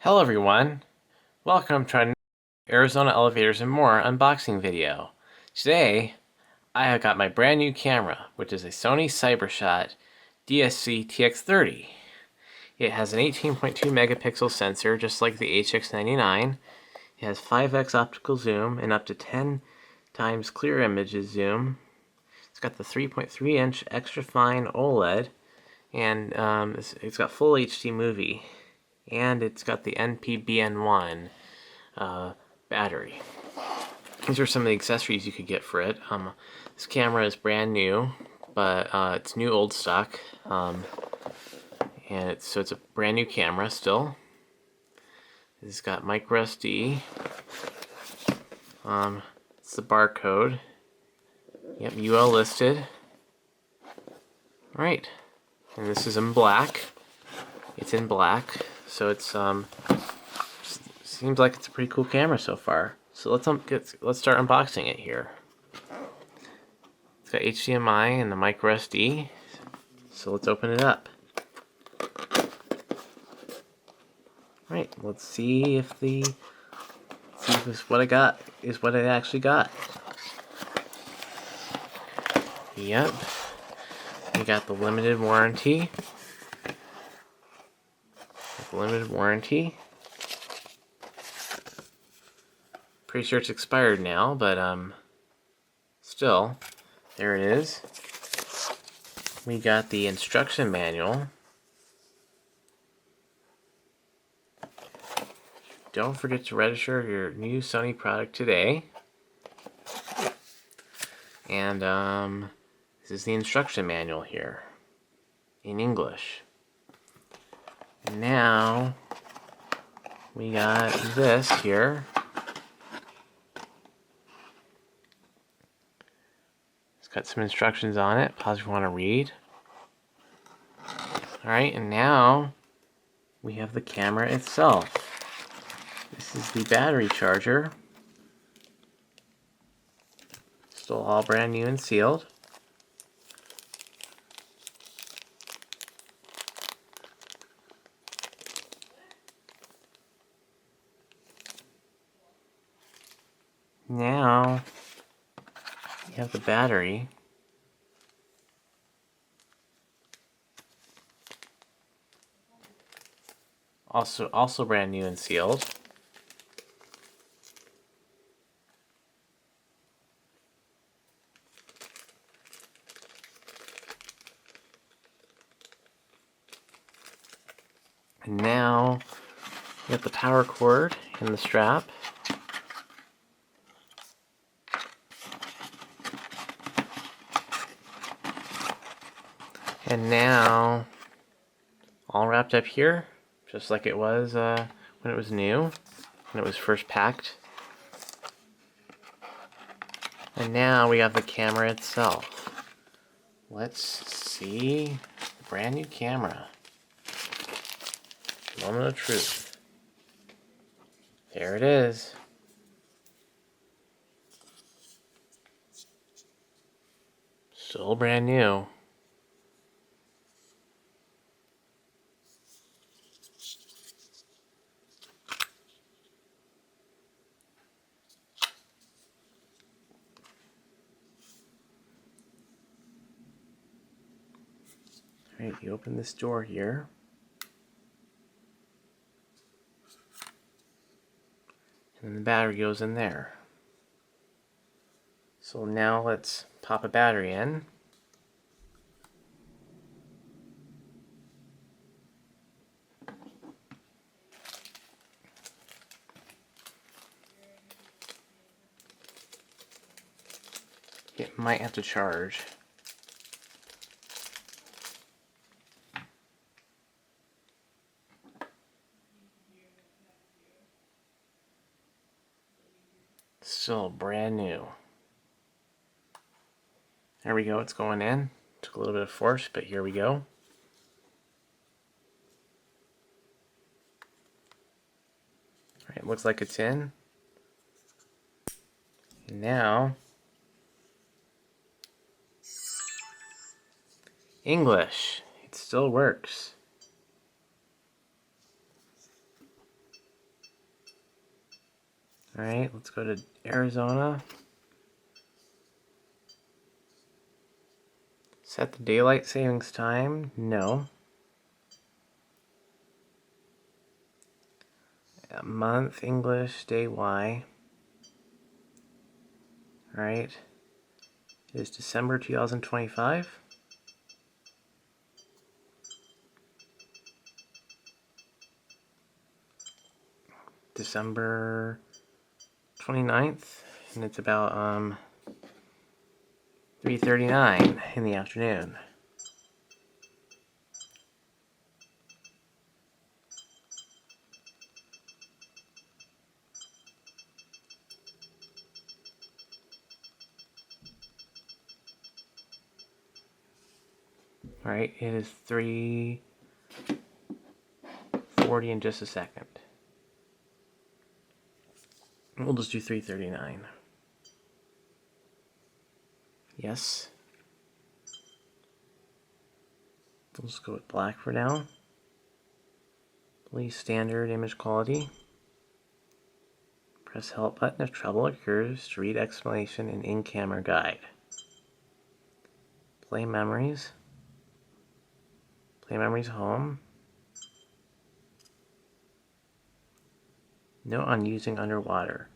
Hello everyone, welcome to our Arizona Elevators and More unboxing video. Today, I have got my brand new camera, which is a Sony CyberShot DSC-TX30. It has an 18.2 megapixel sensor, just like the HX99. It has 5x optical zoom and up to 10 times clear images zoom. It's got the 3.3 inch extra fine OLED, and it's got full HD movie. And it's got the NPBN1 battery. These are some of the accessories you could get for it. This camera is brand new, but it's new old stock, and it's a brand new camera still. It's got micro SD. It's the barcode. Yep, UL listed. All right, and this is in black. It's in black. So it's seems like it's a pretty cool camera so far. So let's start unboxing it here. It's got HDMI and the micro SD. So let's open it up. All right, let's see if what I got is what I actually got. Yep, we got the limited warranty. Pretty sure it's expired now, but still, there it is. We got the instruction manual. Don't forget to register your new Sony product today. And this is the instruction manual here in English. Now we got this here. It's got some instructions on it. Pause if you want to read. Alright, and now we have the camera itself. This is the battery charger. Still all brand new and sealed. Now you have the battery. Also brand new and sealed. And now you have the power cord and the strap. And now, all wrapped up here, just like it was when it was new, when it was first packed. And now we have the camera itself. Let's see the brand new camera. Moment of truth. There it is. Still brand new. Alright, you open this door here. And then the battery goes in there. So now let's pop a battery in. It might have to charge. Still brand new. There we go, it's going in. Took a little bit of force, but here we go. Alright, looks like it's in. And now, English. It still works. Alright, let's go to Arizona. Set the daylight savings time. No. Month, English, day Y. Alright. It is December 2025. December 29th, and it's about 3:39 in the afternoon. Alright, it is 3:40 in just a second. We'll just do 3:39. Yes. We'll just go with black for now. Please standard image quality. Press help button if trouble occurs to read explanation and in-camera guide. Play memories. Play memories home. Note on using underwater.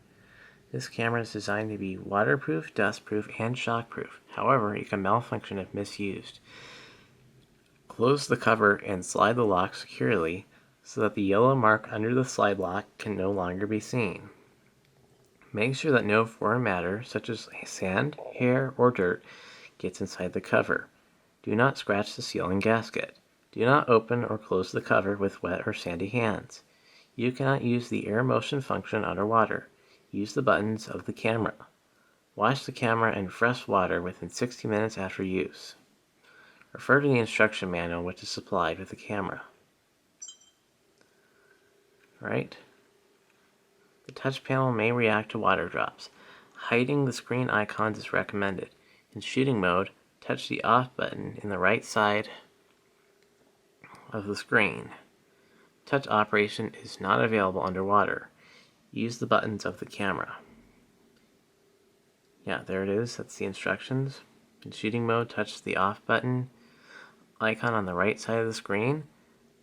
This camera is designed to be waterproof, dustproof, and shockproof. However, it can malfunction if misused. Close the cover and slide the lock securely so that the yellow mark under the slide lock can no longer be seen. Make sure that no foreign matter, such as sand, hair, or dirt, gets inside the cover. Do not scratch the seal and gasket. Do not open or close the cover with wet or sandy hands. You cannot use the air motion function underwater. Use the buttons of the camera. Wash the camera in fresh water within 60 minutes after use. Refer to the instruction manual which is supplied with the camera. Alright. The touch panel may react to water drops. Hiding the screen icons is recommended. In shooting mode, touch the off button in the right side of the screen. Touch operation is not available underwater. Use the buttons of the camera. Yeah, there it is. That's the instructions. In shooting mode, touch the off button icon on the right side of the screen.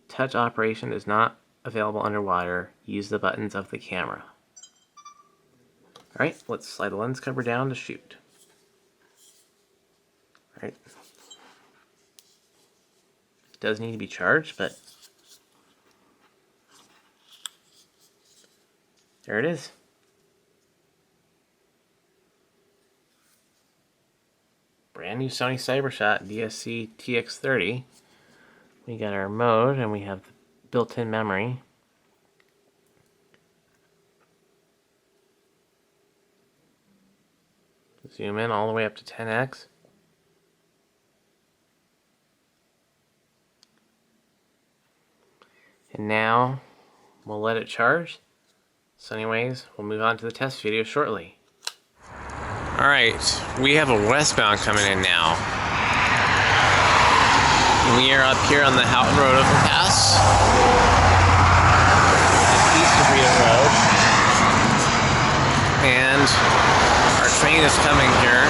Touch operation is not available underwater. Use the buttons of the camera. Alright, let's slide the lens cover down to shoot. Alright. It does need to be charged, but there it is. Brand new Sony CyberShot DSC-TX30. We got our mode and we have the built-in memory. Zoom in all the way up to 10x. And now we'll let it charge. So anyways, we'll move on to the test video shortly. Alright, we have a westbound coming in now. We are up here on the Houghton Road overpass. East of Rita Road. And our train is coming here.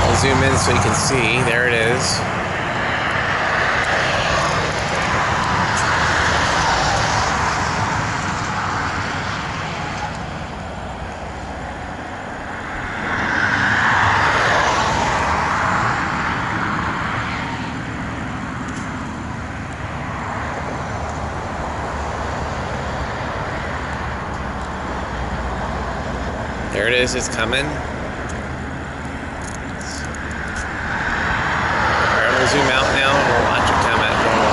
I'll zoom in so you can see. There it is. There it is, it's coming. Alright, we'll zoom out now and we'll watch it come at normal.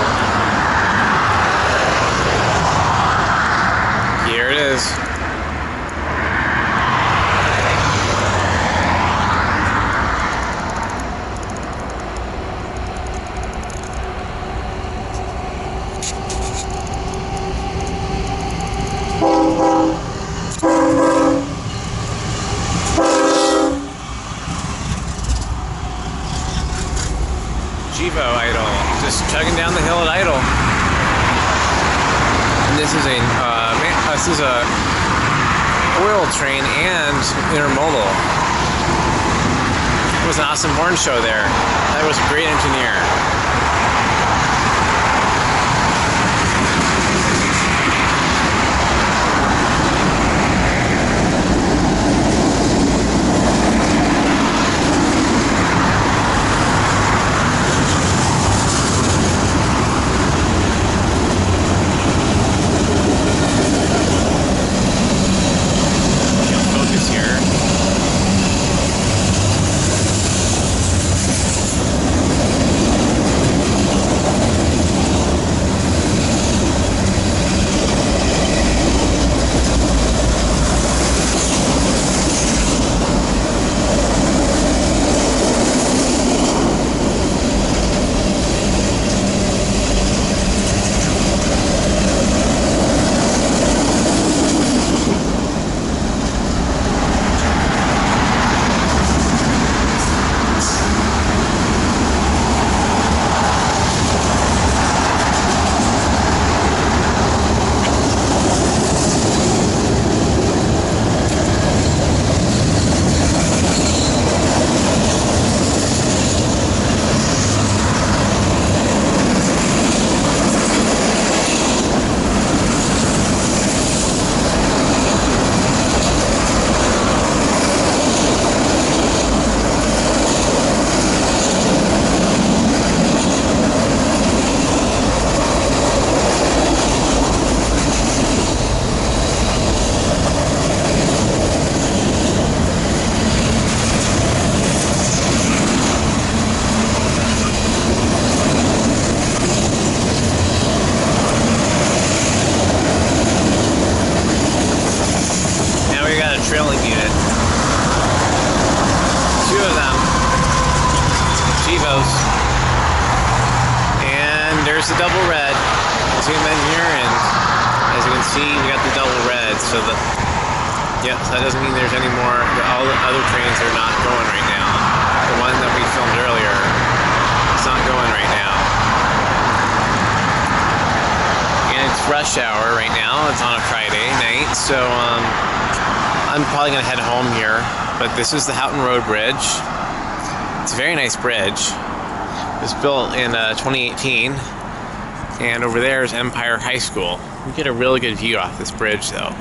Here it is. Idle, just chugging down the hill at idle. And this is a This is a oil train and intermodal. It was an awesome horn show there. That was a great engineer. Trailing unit. Two of them. Chivos. And there's the double red. Zoom in here, and as you can see, we got the double red. So so that doesn't mean there's any more. All the other trains are not going right now. The one that we filmed earlier is not going right now. And it's rush hour right now. It's on a Friday night, so I'm probably going to head home here, but this is the Houghton Road Bridge. It's a very nice bridge. It was built in 2018, and over there is Empire High School. You get a really good view off this bridge, though.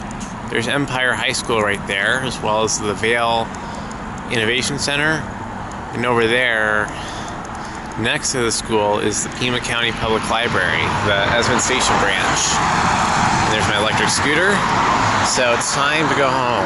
There's Empire High School right there, as well as the Vail Innovation Center, and over there, next to the school, is the Pima County Public Library, the Esmond Station branch. And there's my electric scooter. So it's time to go home.